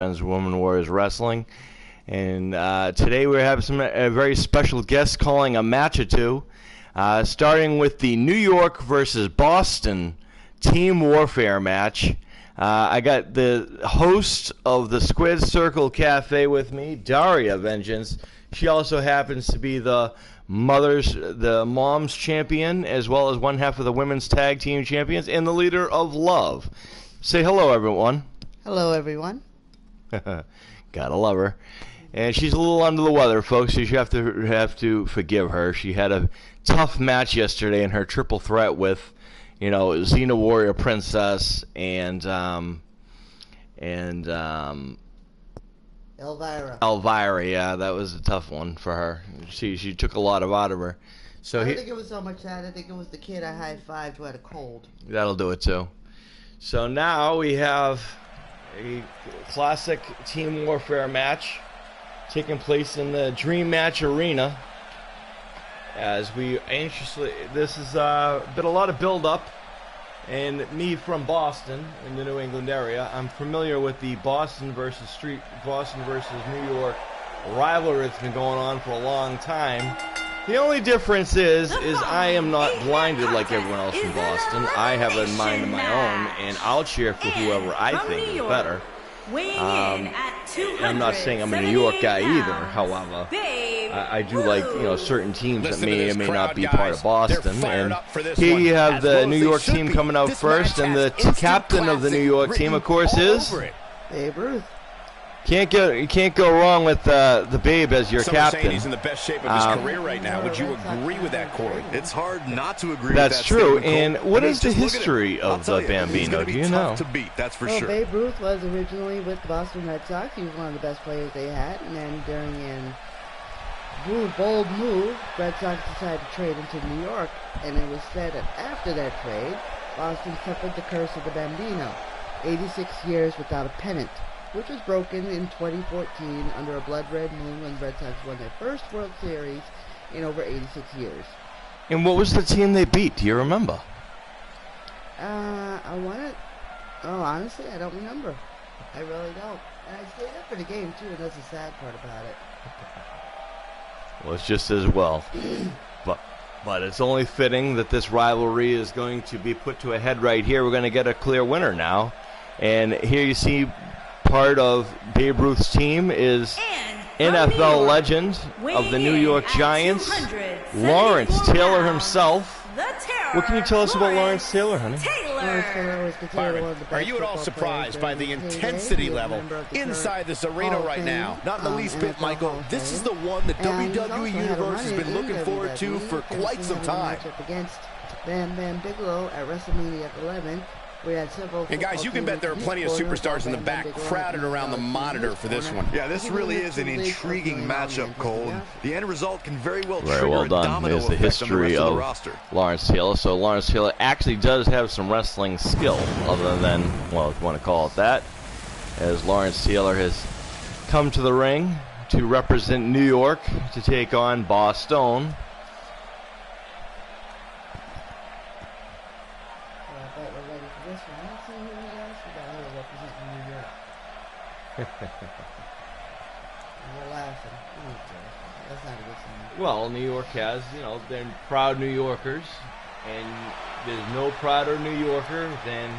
Men's Women Warriors Wrestling. And today we have a very special guest calling a match or two, starting with the New York versus Boston Team Warfare match. I got the host of the Squared Circle Cafe with me, Daria Vengeance. She also happens to be the mom's champion, as well as one half of the women's tag team champions, and the leader of Love. Say hello, everyone. Hello, everyone. Gotta love her. And she's a little under the weather, folks, so you have to forgive her. She had a tough match yesterday in her triple threat with, Xena Warrior Princess and Elvira. Yeah, that was a tough one for her. She took a lot out of her. So I don't think it was so much that. I think it was the kid I high-fived who had a cold. That'll do it too. So now we have a classic Team Warfare match taking place in the Dream Match Arena. As we anxiously, this has been a lot of build-up, and me from Boston in the New England area, I'm familiar with the Boston versus New York rivalry that's been going on for a long time. The only difference is I am not blinded like everyone else in Boston. I have a mind of my own, and I'll cheer for whoever I think is better. I'm not saying I'm a New York guy either. However, I do like certain teams that may or may not be part of Boston. And here you have the New York team coming out first, and the captain of the New York team, of course, is Babe Ruth. You can't go wrong with the Babe as your captain. Saying he's in the best shape of his career right now. Would you agree with that, Corey? It's hard not to agree with that. That's true. And what is the history of the Bambino? Do you know? To beat, that's for sure. Babe Ruth was originally with the Boston Red Sox. He was one of the best players they had. And then during a bold move, Red Sox decided to trade him to New York. And it was said that after that trade, Boston suffered the curse of the Bambino. 86 years without a pennant, which was broken in 2014 under a blood red moon when the Red Sox won their first World Series in over 86 years. And what was the team they beat? Do you remember? Honestly, I don't remember. I really don't. And I stayed up for the game, too, and that's the sad part about it. Well, it's just as well. But it's only fitting that this rivalry is going to be put to a head right here. We're going to get a clear winner now. And here you see part of Babe Ruth's team is NFL legend of the New York Giants, Lawrence Taylor himself. What can you tell us about Lawrence Taylor, honey? Byron, are you at all surprised by the intensity level inside this arena right now? Not in the least bit, Michael. This is the one the WWE Universe has been looking forward to for quite some time. Against Bam Bam Bigelow at WrestleMania 11. And guys, you can bet there are plenty of superstars in the back crowded around the monitor for this one. Yeah, this really is an intriguing matchup, Cole. The end result can very well trigger well done. a domino There's the effect history on the rest of the roster. Lawrence Taylor. So Lawrence Taylor actually does have some wrestling skill, other than, well, if you want to call it that, as Lawrence Taylor has come to the ring to represent New York to take on Boston. Well, New York has, they're proud New Yorkers, and there's no prouder New Yorker than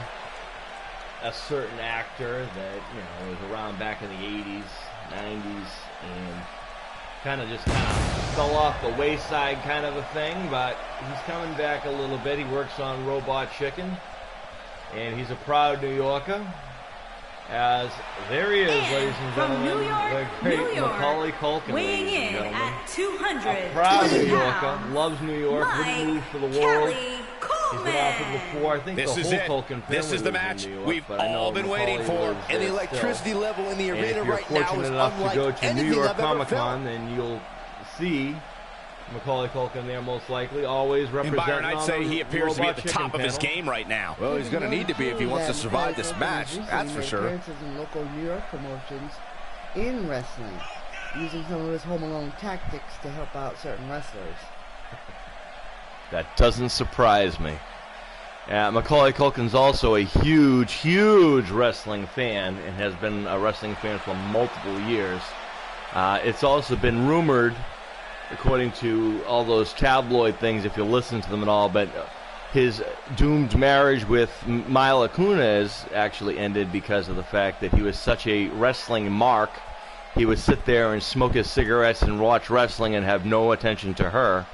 a certain actor that, was around back in the 80s, 90s, and kind of fell off the wayside kind of a thing, but he's coming back a little bit. He works on Robot Chicken, and he's a proud New Yorker. As there he is, ladies and gentlemen, the great Macaulay Culkin, weighing ladies and in gentlemen. at 200 A proud New Yorker, loves New York, wouldn't move for the world. He's been offered before. I think This the is whole it. Culkin family This is the lives match in New York, we've but I know all been waiting Macaulay for. lives And the there electricity still. level in the And arena if you're right now fortunate is enough to unlike go to New anything York I've ever Comic felt. Con, then you'll see Macaulay Culkin there most likely, always And representing Byron, I'd say he appears to be at the top of his panel. game right now. Well, he's going to need to be if he wants to survive this match, that's for sure. Appearances in local New York promotions in wrestling, using some of his Home Alone tactics to help out certain wrestlers. That doesn't surprise me. Macaulay Culkin's also a huge, huge wrestling fan and has been a wrestling fan for multiple years. It's also been rumored, according to all those tabloid things, if you listen to them at all, but his doomed marriage with Mila Kunis actually ended because of the fact that he was such a wrestling mark. He would sit there and smoke his cigarettes and watch wrestling and have no attention to her,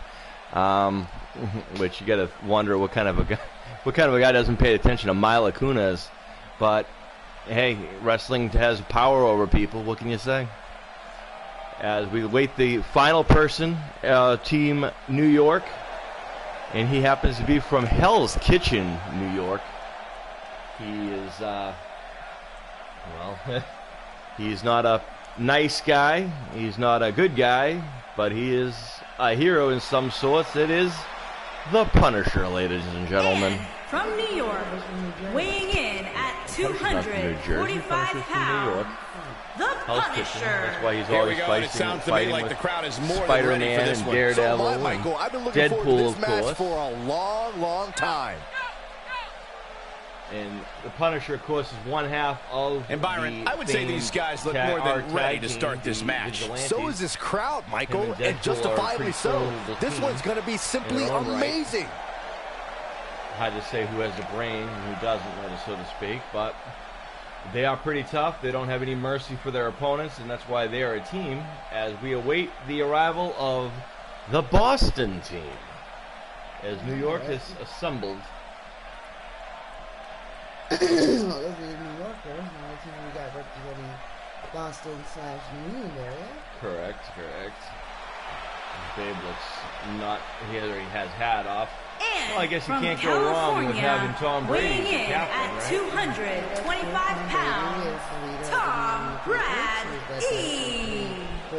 which you got to wonder what kind of a guy doesn't pay attention to Mila Kunis. But hey, wrestling has power over people. What can you say? As we wait the final person, Team New York, and he happens to be from Hell's Kitchen, New York. He is, he's not a nice guy, he's not a good guy, but he is a hero in some sorts. It is the Punisher, ladies and gentlemen. And from New York, weighing in at 245 pounds, the Punisher. That's why he's always fighting like the crowd is more Spider-Man and Daredevil and Michael, I've been looking Deadpool, forward to this match of course. for a long, long time. And the Punisher, of course, is one half of. And Byron, I would say these guys look more than ready to start this match. So is this crowd, Michael, and justifiably so. This one's going to be simply amazing. Hard to say who has a brain and who doesn't, so to speak, but they are pretty tough. They don't have any mercy for their opponents, and that's why they are a team, as we await the arrival of the Boston team, as New York has assembled. This is New Yorker. Now the team we got representing Boston/New England area. Correct. Babe looks not. He already has hat off. And well, I guess you from can't go wrong with having Tom Brady weighing in captain, at right? 225 pounds, Tom Brady.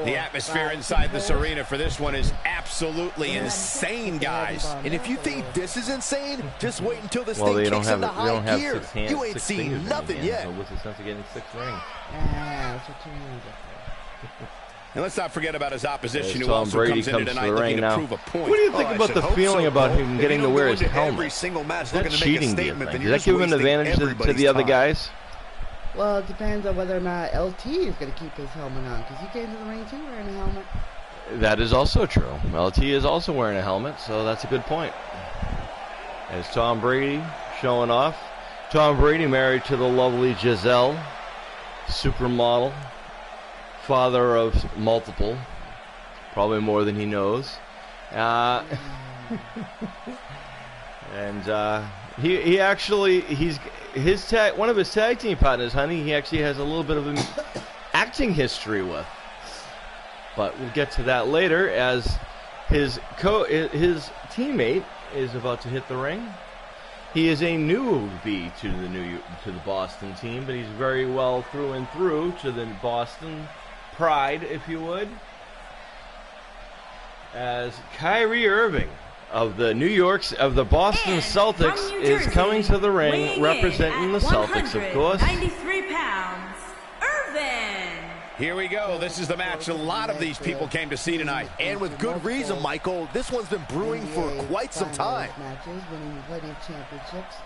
The atmosphere inside this arena for this one is absolutely insane, guys. And if you think this is insane, just wait until this Well, thing they don't kicks have into high gear. You ain't six seen fingers in nothing his yet. hand, so what's the sense of getting 6 rings? That's what you need. And let's not forget about his opposition, As who Tom also Brady comes into comes to tonight the ring looking now. to prove a point. What do you think about the feeling about him getting to wear his Every helmet? single match Is that looking to make a cheating, do you statement, think? then Does that you're give him an just advantage to wasting the other everybody's guys? Well, it depends on whether or not LT is going to keep his helmet on, because he came to the ring too wearing a helmet. That is also true. LT is also wearing a helmet, so that's a good point. As Tom Brady showing off. Tom Brady married to the lovely Giselle, supermodel, father of multiple, probably more than he knows. And he actually, one of his tag team partners, honey, he actually has a little bit of an acting history with. But we'll get to that later, as his teammate is about to hit the ring. He is a newbie to the Boston team, but he's very well through and through to the Boston pride, if you would. As Kyrie Irving of the Boston Celtics is coming to the ring, representing the Celtics, of course. 93 pounds, Irvin. Here we go. This is the match a lot of these people came to see tonight. And with good reason, Michael. This one's been brewing for quite some time. Matches, winning plenty of championships.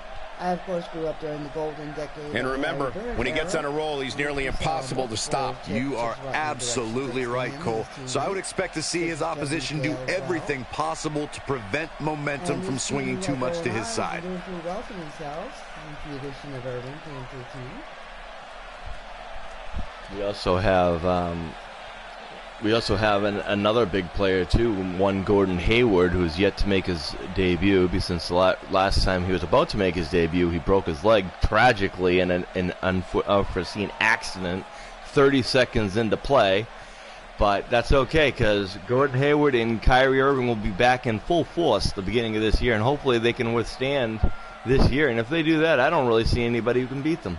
I, of course, grew up during the golden decade. And remember, when he gets on a roll, he's nearly impossible to stop. You are absolutely right, Cole. So I would expect to see his opposition do everything possible to prevent momentum from swinging too much to his side. Doing pretty well for themselves. With the addition of Irvin to the team. We also have another big player too, one Gordon Hayward, who's yet to make his debut. Since the last time he was about to make his debut, he broke his leg tragically in an unforeseen accident 30 seconds into play. But that's okay, because Gordon Hayward and Kyrie Irving will be back in full force at the beginning of this year, and hopefully they can withstand this year. And if they do that, I don't really see anybody who can beat them.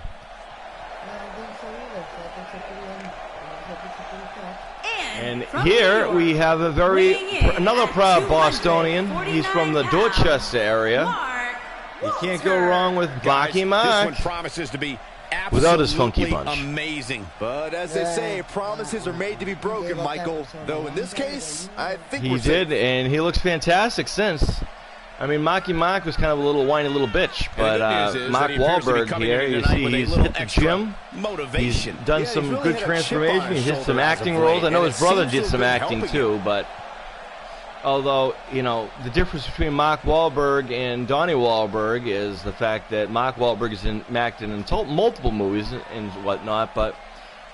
And here we have another proud Bostonian. He's from the Dorchester area. You can't go wrong with Marky Mark. This one promises to be without his funky bunch. Amazing. But as they say, promises are made to be broken, Michael. Though in this case, I think he did, and he looks fantastic since. I mean, Marky Mark was kind of a little whiny little bitch, but Mark Wahlberg here, you see he's hit the gym. He's done some good transformation. He's hit some acting roles. I know his brother did some acting too, but although, you know, the difference between Mark Wahlberg and Donnie Wahlberg is the fact that Mark Wahlberg is acted in multiple movies and whatnot, but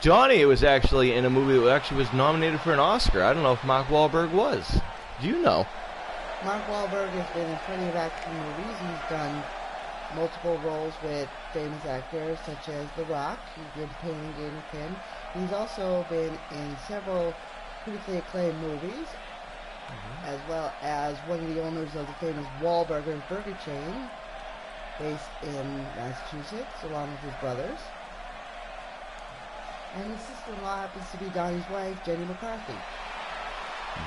Donnie was actually in a movie that actually was nominated for an Oscar. I don't know if Mark Wahlberg was. Do you know? Mark Wahlberg has been in plenty of action movies. He's done multiple roles with famous actors such as The Rock. He's been Pain and Gain with him. He's also been in several critically acclaimed movies, as well as one of the owners of the famous Wahlburgers burger chain, based in Massachusetts, along with his brothers. And his sister-in-law happens to be Donnie's wife, Jenny McCarthy.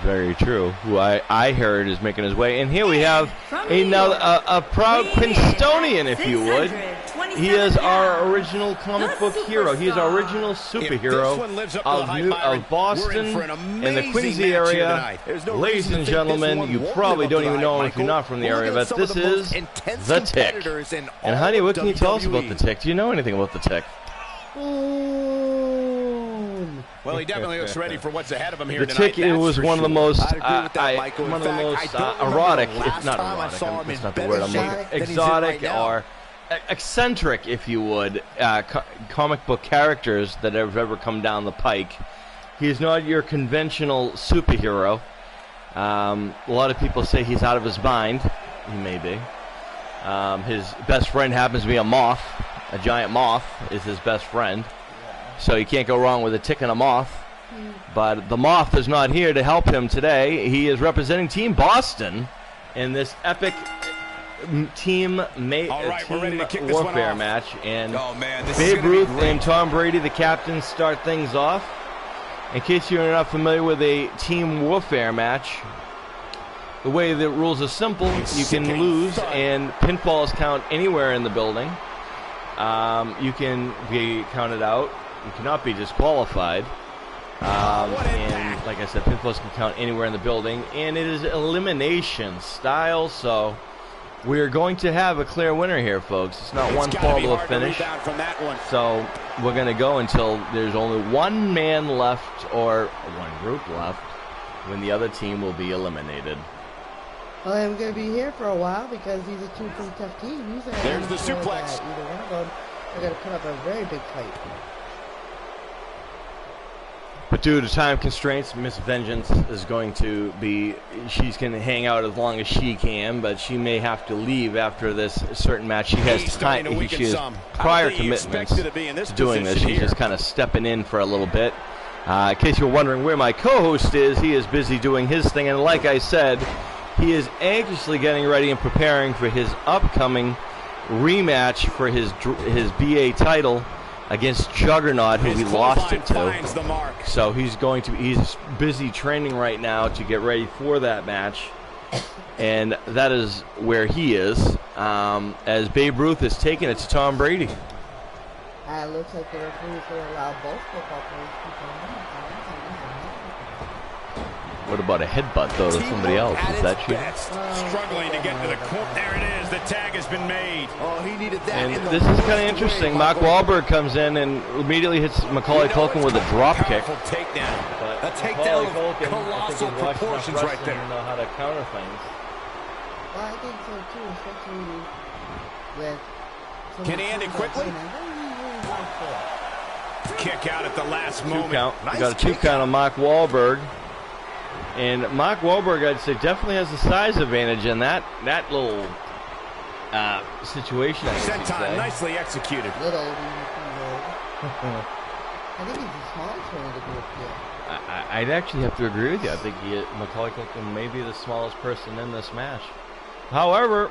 Very true. Who I heard is making his way. And here we have a proud Quinstonian, if you would. He is our original comic book hero. He is our original superhero of Boston and the Quincy area. Ladies and gentlemen, you probably don't even know him if you're not from the area, but this is The Tick. And honey, what can you tell us about The Tick? Do you know anything about The Tick? Well, he definitely looks ready for what's ahead of him here tonight. The Tick, it was one of the most erotic, if not erotic, that's not the word I'm looking for, exotic or eccentric, if you would, comic book characters that have ever come down the pike. He is not your conventional superhero. A lot of people say he's out of his mind. He may be. His best friend happens to be a moth. A giant moth is his best friend. So you can't go wrong with a tick and a moth. But the moth is not here to help him today. He is representing Team Boston in this epic team warfare match. And Babe Ruth and Tom Brady, the captains, start things off. In case you're not familiar with a team warfare match, the way the rules are simple. You can lose, and pinfalls count anywhere in the building. You can be counted out. You cannot be disqualified. And like I said, pinfalls can count anywhere in the building. And it is elimination style, so we're going to have a clear winner here, folks. It's not one fall to a finish. So we're going to go until there's only one man left, or one group left, when the other team will be eliminated. Well, I'm going to be here for a while because these are two pretty tough teams. There's the suplex. Either one of them are going to put up a very big fight. But due to time constraints, Miss Vengeance is going to be, she's going to hang out as long as she can, but she may have to leave after this certain match. She has time, she has prior commitments to doing this. She's just kind of stepping in for a little bit. In case you're wondering where my co-host is, he is busy doing his thing, and like I said, he is anxiously getting ready and preparing for his upcoming rematch for his BA title against Juggernaut, who he lost it to. So he's busy training right now to get ready for that match, and that is where he is, as Babe Ruth is taking it to Tom Brady. It looks like the referees will allow both football players to come in. What about a headbutt, though, to somebody else? Is that you? Struggling to get to the court. There it is. The tag has been made. Oh, he needed that. And this is kind of interesting. Mark Wahlberg comes in and immediately hits Macaulay Culkin with a drop kick. Takedown. A takedown of colossal proportions right there. Know how to counter things. Well, I think so too, especially with. Can he end it quickly? Kick out at the last moment. Count. Nice, got a 2 count on Mark Wahlberg. And Mark Wahlberg, I'd say, definitely has the size advantage in that little situation. Senton, nicely executed. I think he's the smallest one of the group here. I'd actually have to agree with you. I think Macaulay Culkin may be the smallest person in this match. However,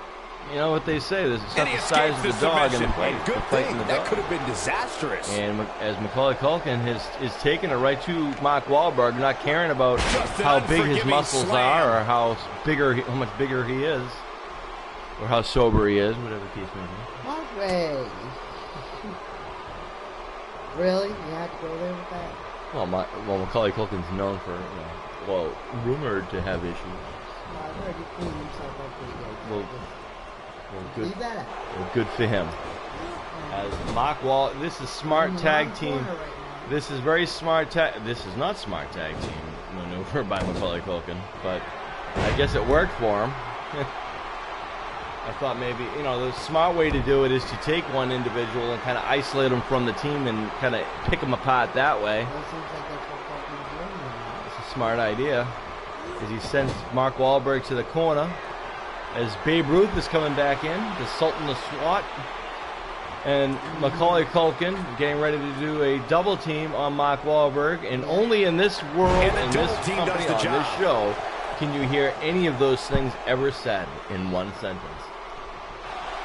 you know what they say, it's not the size of the dog in the fight. Good thing. That could have been disastrous. And as Macaulay Culkin is taking it right to Mark Wahlberg, not caring about how big his muscles are or how much bigger he is, or how sober he is, whatever the case may be. Mark Ray. Really? You had to go there with that? Well, Macaulay Culkin's known for, rumored to have issues. heard he cleaned himself up pretty good. Well, good for him. As Mark Wall, this is smart tag team. This is very smart tag. This is not smart tag team maneuver by Macaulay Culkin, but I guess it worked for him. I thought maybe, you know, the smart way to do it is to take one individual and kind of isolate them from the team and kind of pick them apart that way. It's a smart idea. As he sends Mark Wahlberg to the corner, as Babe Ruth is coming back in, the Sultan of SWAT, and Macaulay Culkin getting ready to do a double team on Mark Wahlberg, and only in this world, in this company, on this show, can you hear any of those things ever said in one sentence.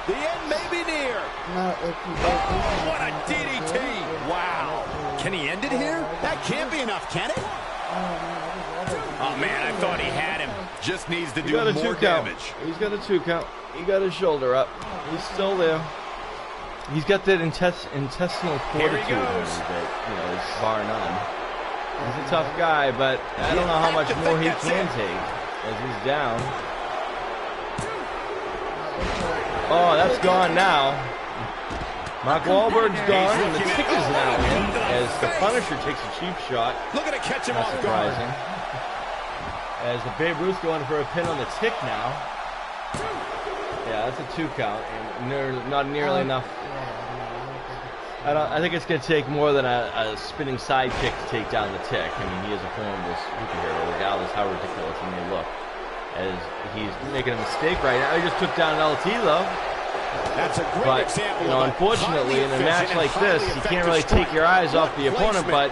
The end may be near. Oh, what a DDT! Wow. Can he end it here? That can't be enough, can it? Oh, man, I thought he had him. Just needs to do more damage. He's got a 2 count. He got his shoulder up. He's still there. He's got that intestinal fortitude, that, you know, is bar none. He's a tough guy, but I don't know how much more he can take as he's down. Oh, that's gone now. Mark Wahlberg's gone, and the tick is now in as the Punisher takes a cheap shot. Look at it, catch him Not off guard. surprising. As the Babe Ruth going for a pin on the tick now. Yeah, that's a 2 count, and not nearly enough. I think it's going to take more than a spinning side kick to take down the tick. I mean, he is a formidable superhero, regardless how ridiculous he may look. As he's making a mistake right now. He just took down an LT, though. That's a great example. You know, unfortunately, in a match like this, you can't really take your eyes off the opponent, but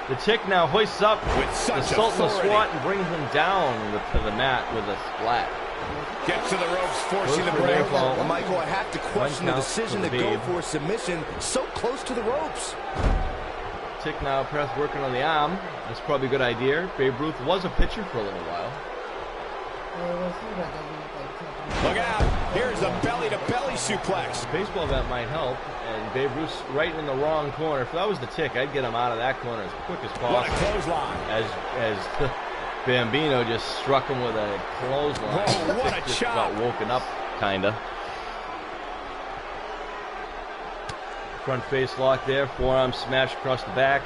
the tick now hoists up the Sultan of SWAT and brings him down to the mat with a splat. Gets to the ropes, forcing the break. Well, Michael, I have to question the decision to go for a submission so close to the ropes. Tick now press working on the arm. That's probably a good idea. Babe Ruth was a pitcher for a little while. Look out. Here's a belly-to-belly suplex. The baseball bat might help, and Babe Ruth's right in the wrong corner. If that was the tick, I'd get him out of that corner as quick as possible. What a clothesline. As Bambino just struck him with a clothesline. Whoa, what a just chop. got woken up, kinda. Front face lock there, forearm smash across the back.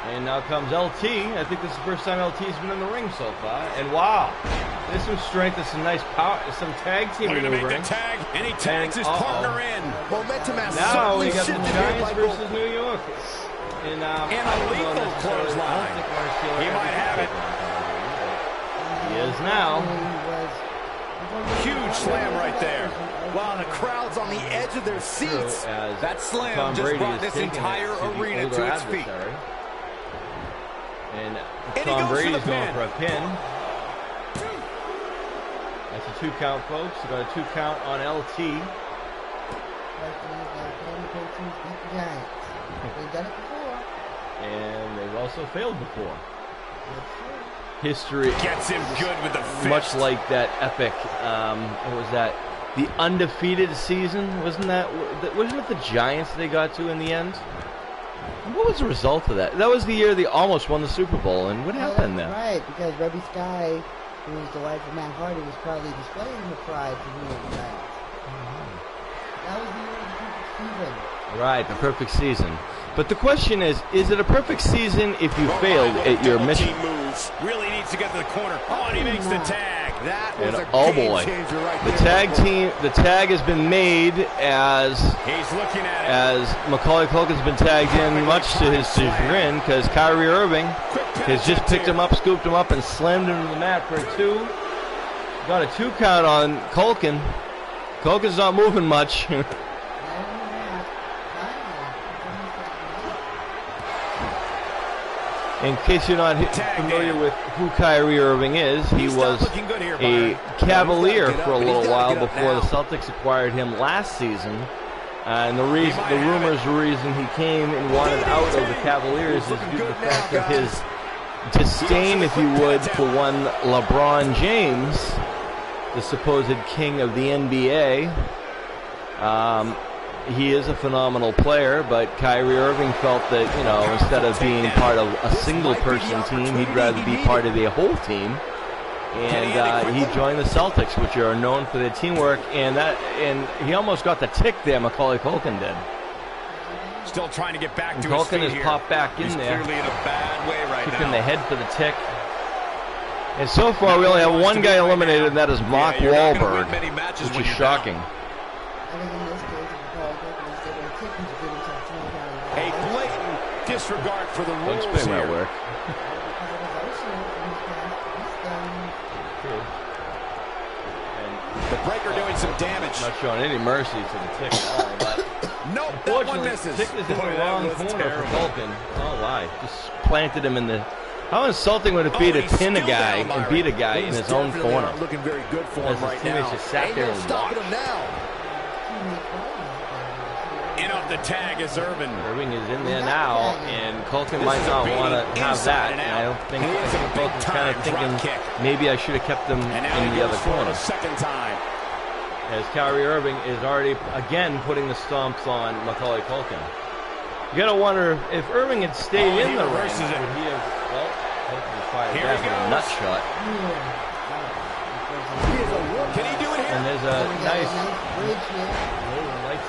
And now comes LT. I think this is the first time LT's been in the ring so far. And wow, there's some strength, there's some nice power, some tag team maneuvering. Tag, and he tags his partner in. Momentum has now we got the shifted Giants here, versus New York. And a lethal clothesline. He might have it. He is now. Huge slam right there. Wow, the crowd's on the edge of their seats. So that slam Tom just Brady brought this entire arena to its feet. And Tom Brady's going for a pin. That's a 2 count, folks. We got a 2 count on LT. They've done it before. And they've also failed before. History gets him good with the fist. Much like that epic, what was that? The undefeated season? Wasn't it the Giants they got to in the end? What was the result of that? That was the year they almost won the Super Bowl, and what happened then? Right, because Rebby Sky, who was the wife of Matt Hardy, was proudly displaying the pride for New York Giants. That was the year of the perfect season. Right, the perfect season. But the question is it a perfect season if you failed at your mission? Moves. Really needs to get to the corner. Oh, and he makes the tag. That was a oh game boy, changer right the there. tag has been made as he's looking at it. As Macaulay Culkin's been tagged in, much to his chagrin, because Kyrie Irving has just picked him up, scooped him up, and slammed him to the mat for a 2. Got a 2 count on Culkin. Culkin's not moving much. In case you're not familiar with who Kyrie Irving is, he was a Cavalier for a little while before the Celtics acquired him last season. And the rumors, the reason he came and wanted out of the Cavaliers is due to the fact of his disdain, if you would, for one LeBron James, the supposed king of the NBA. he is a phenomenal player, but Kyrie Irving felt that, you know, instead of being part of a single-person team, he'd rather be part of the whole team. And he joined the Celtics, which are known for their teamwork, and he almost got the tick there, Macaulay Culkin did. Still trying to get back to Culkin has popped back in there. Clearly in a bad way right now. Kicking the head for the tick. And so far, we only have one guy eliminated, and that is Mark Wahlberg, which is shocking. A blatant disregard for the rules here. Might work. The breaker doing some damage. Not showing any mercy to the tick at all, but nope, that one misses. Tick is in the wrong corner for Culkin. Oh, why? Just planted him in the... How insulting would it be to pin a guy and beat a guy in his own corner? Looking very good for him right now. His teammates just sat there and watched. In off the tag is Irvin. Irving is in there now, and Culkin might not want to have that. And I don't think Culkin's kind of thinking maybe I should have kept him in the other corner. Second time. As Kyrie Irving is already again putting the stomps on Macaulay Culkin. You gotta wonder if Irving had stayed in the ring, would he have? Well, Culkin fired back with a nut shot. Can he do it here? And there's a nice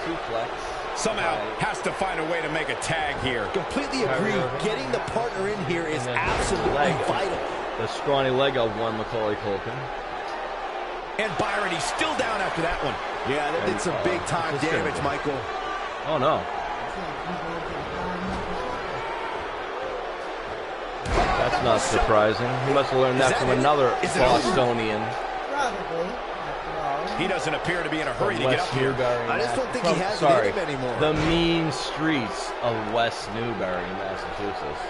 suplex. Somehow has to find a way to make a tag here. Completely agree. Getting the partner in here is absolutely vital. The scrawny leg of one Macaulay Culkin. And Byron, he's still down after that one. Yeah, that did some big time damage, Michael. Oh no. That's not surprising. He must have learned that from another Bostonian. Probably. He doesn't appear to be in a hurry to get up here. I just don't think he has it in him anymore. The mean streets of West Newbury, Massachusetts.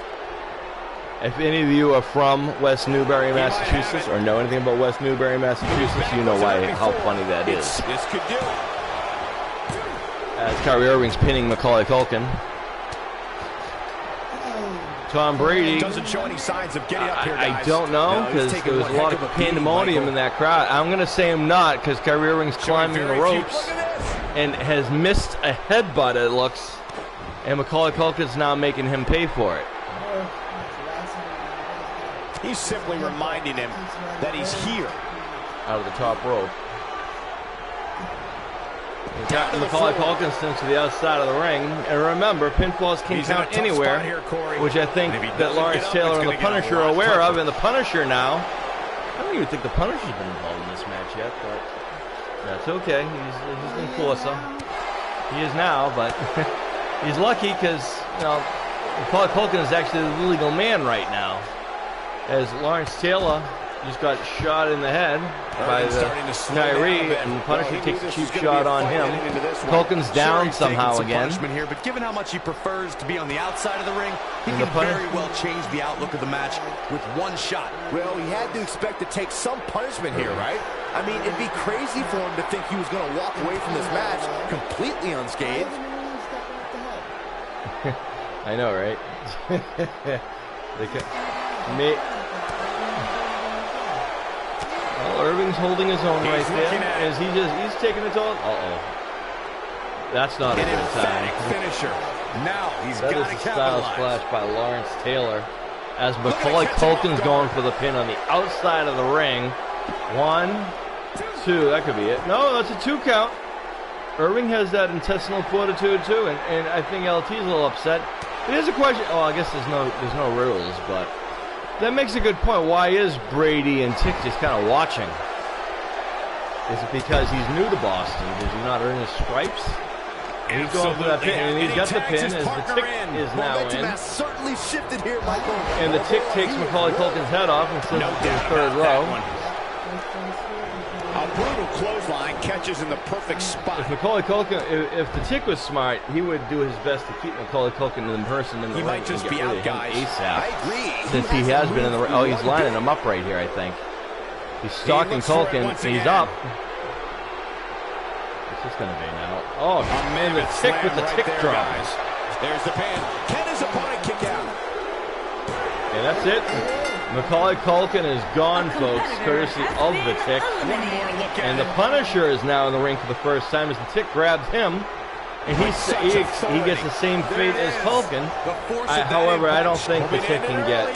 If any of you are from West Newbury, Massachusetts, or know anything about West Newbury, Massachusetts, you know how funny that is. This could do it. As Kyrie Irving's pinning Macaulay Culkin. Tom Brady. Doesn't show any signs of getting up here, guys. I don't know, because there was a lot of pandemonium in that crowd. I'm going to say him not, because Kyrie Irving's climbing the ropes and has missed a headbutt, it looks. And Macaulay Culkin's now making him pay for it. He's simply reminding him that he's here. Out of the top rope. He's got Macaulay Culkin to the outside of the ring. And remember, pinfalls can count anywhere, which I think that Lawrence Taylor and the Punisher are aware of. And the Punisher now, I don't even think the Punisher's been involved in this match yet, but that's okay. He's an enforcer. He is now, but he's lucky because, you know, Macaulay Culkin is actually the legal man right now. As Lawrence Taylor just got shot in the head by the Kyrie, and Punisher takes a cheap shot on him. Culkin's down somehow again. Here, but given how much he prefers to be on the outside of the ring, he can very well change the outlook of the match with one shot. Well, he had to expect to take some punishment here, right? I mean, it'd be crazy for him to think he was going to walk away from this match completely unscathed. I know, right? Well, Irving's holding his own right there. As he's taking it all. That's not a good sign. Finisher. Now he's got to capitalize. That is a style splash by Lawrence Taylor. As Macaulay Culkin's going for the pin on the outside of the ring. 1, 2. That could be it. No, that's a 2 count. Irving has that intestinal fortitude too, and I think LT's a little upset. It is a question. Oh, I guess there's no rules, but that makes a good point. Why is Brady and Tick just kind of watching? Is it because he's new to Boston? Does he not earn his stripes? And he's going for that pin, and he's got the pin as the Tick is now in. Certainly shifted here, Michael. And the Tick takes Macaulay Culkin's head off and sends it to the third row. A brutal clothesline catches in the perfect spot. If Macaulay Culkin, if the Tick was smart, he would do his best to keep Macaulay Culkin in person in the ring. He might just be out, guys. ASAP. I agree. Since he has been in the ring. Oh, he's lining him up right here, I think. He's stalking Culkin. He's up. What's this going to be now? Oh, man, the Tick with the Tick drop. There's the pin. Can his opponent kick out? And that's it. Macaulay Culkin is gone, folks, courtesy of the Tick. One more look at and the Punisher is now in the ring for the first time as the Tick grabs him And he gets the same fate as Culkin. However, I don't think the Tick can get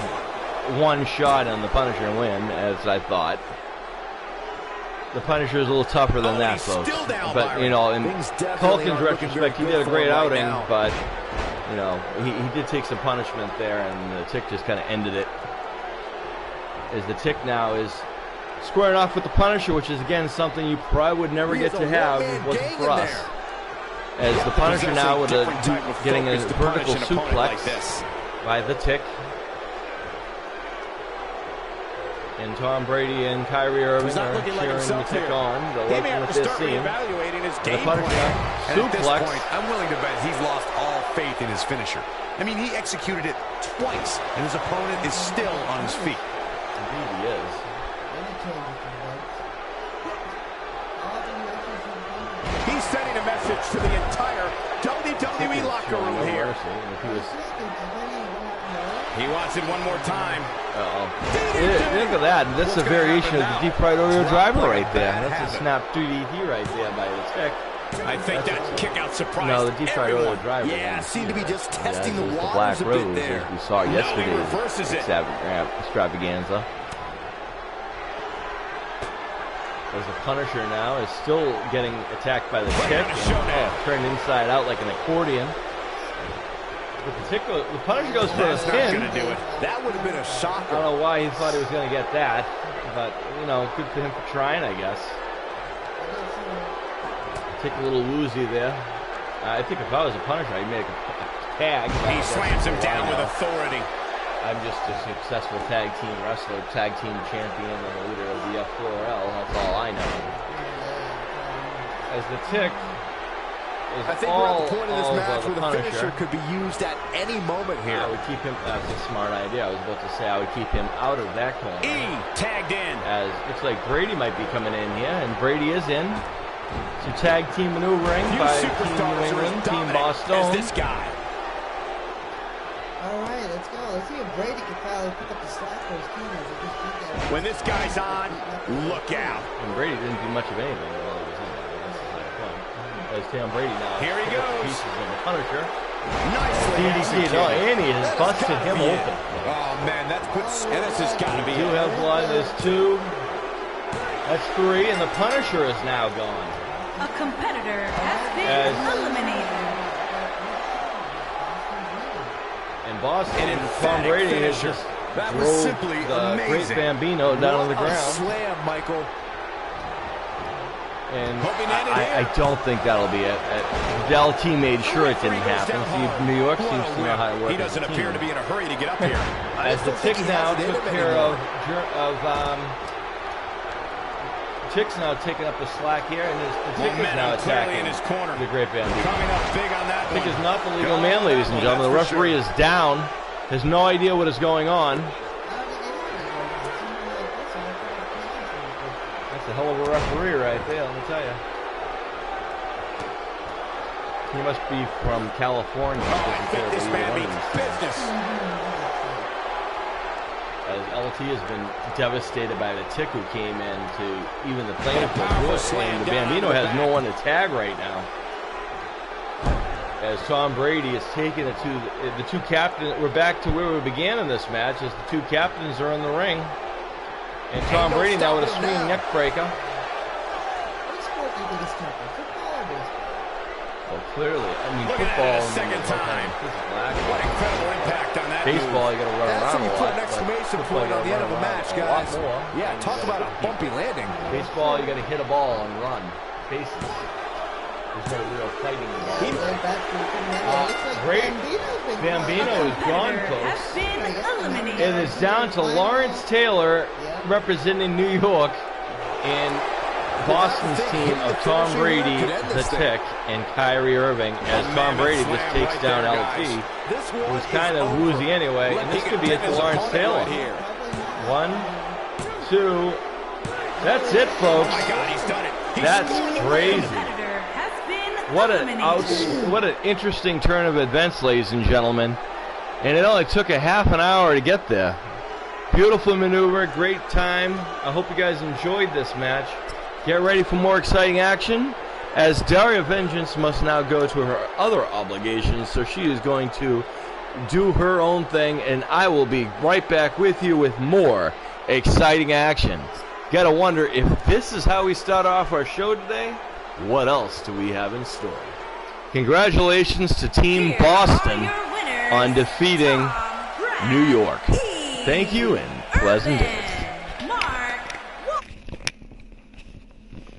one shot on the Punisher and win, as I thought. The Punisher is a little tougher than that, folks. But, you know, in Culkin's retrospect, he did a great outing, but, you know, he did take some punishment there, and the Tick just kind of ended it. As the Tick now is squaring off with the Punisher, which is, again, something you probably would never get to have if it wasn't for us. As the Punisher now with getting a vertical suplex by the Tick. And Tom Brady and Kyrie Irving are cheering the Tick on. They're liking what they're seeing. The Punisher suplex. I'm willing to bet he's lost all faith in his finisher. I mean, he executed it twice, and his opponent is still on his feet. Indeed he is. He's sending a message to the entire WWE locker room here. He wants it one more time. Look at that. That's a variation of the deep fried Oreo driver right there. That's a snap 3DT right there by the Tick. I think that kick out surprised No, the deep fried Oreo driver. Yeah, seemed to be just testing the Black waters a bit Rose, there. as we saw yesterday's extravaganza. As the Punisher now is still getting attacked by the Tick and turned inside out like an accordion. But the Punisher goes for a spin. That would have been a shocker. I don't know why he thought he was going to get that, but, you know, good for him for trying, I guess. Tick a little woozy there. I think if I was a Punisher, I'd make a tag. He slams him down with authority. I'm just a successful tag team wrestler, tag team champion, and the leader of the F4L. That's all I know. As the Tick is I think we're at the point of this match where the finisher could be used at any moment here. I would keep him. That's a smart idea. I was about to say I would keep him out of that corner. Tagged in. As looks like Brady might be coming in here, and Brady is in. So tag team maneuvering by Team New England, Team Boston. This guy. All right, let's go. Let's see if Brady can finally pick up the slack for his team. When this guy's on, look out. And Brady didn't do much of anything while he was in there. That's the point. As Tom Brady now. Here he goes. Pieces of the Punisher. Nicely DDT. No, Andy has busted him open. Oh, man, that's and this has got to be Two have blood. There's two. That's three, and the Punisher is now gone. A competitor has been eliminated. And Boston and Tom Brady has just that was simply the amazing. Great Bambino down on the ground. Slam, Michael. And I don't think that'll be it. Del T made sure it didn't happen. See, New York seems to know how to work. He doesn't appear to be in a hurry to get up here. As the Tick now took care of Tick's now taking up the slack here, and the Tick is now attacking in his corner. the Great Bambino. Coming up big on that Tick one. is not the legal man, ladies and gentlemen. The referee is down. Has no idea what is going on. That's a hell of a referee right there, let me tell you. He must be from California. I think this man means business. As LT has been devastated by the Tick who came in to even the playing field. And the Bambino has no one to tag right now. As Tom Brady is taking it to the two captains. We're back to where we began in this match as the two captains are in the ring. And Tom Brady now with a swinging neck breaker. What sport do you think is tougher, football or baseball? Well, clearly, I mean, Look at football. that a second time. What incredible impact on that Baseball, you got to run That's around when a you put lot. an exclamation but point football, on the you end of gotta a run match, around guys. A lot more. Yeah, talk about a bumpy landing. Baseball, you got to hit a ball and run. Bases. There's no real fighting involved. Great. Bambino is gone, folks. Has been eliminated. It is down to Lawrence Taylor representing New York and Boston's team of Tom Brady, the Tick, and Kyrie Irving as Tom Brady just takes down LT, who's kind of woozy anyway, and this could be it for Lawrence Taylor. 1, 2, that's it, folks. That's crazy. What an interesting turn of events, ladies and gentlemen. And it only took a half an hour to get there. Beautiful maneuver, great time. I hope you guys enjoyed this match. Get ready for more exciting action. as Daria Vengeance must now go to her other obligations, so she is going to do her own thing, and I will be right back with you with more exciting action. Gotta wonder if this is how we start off our show today. What else do we have in store? Congratulations to Team Boston on defeating New York. Thank you and pleasant days.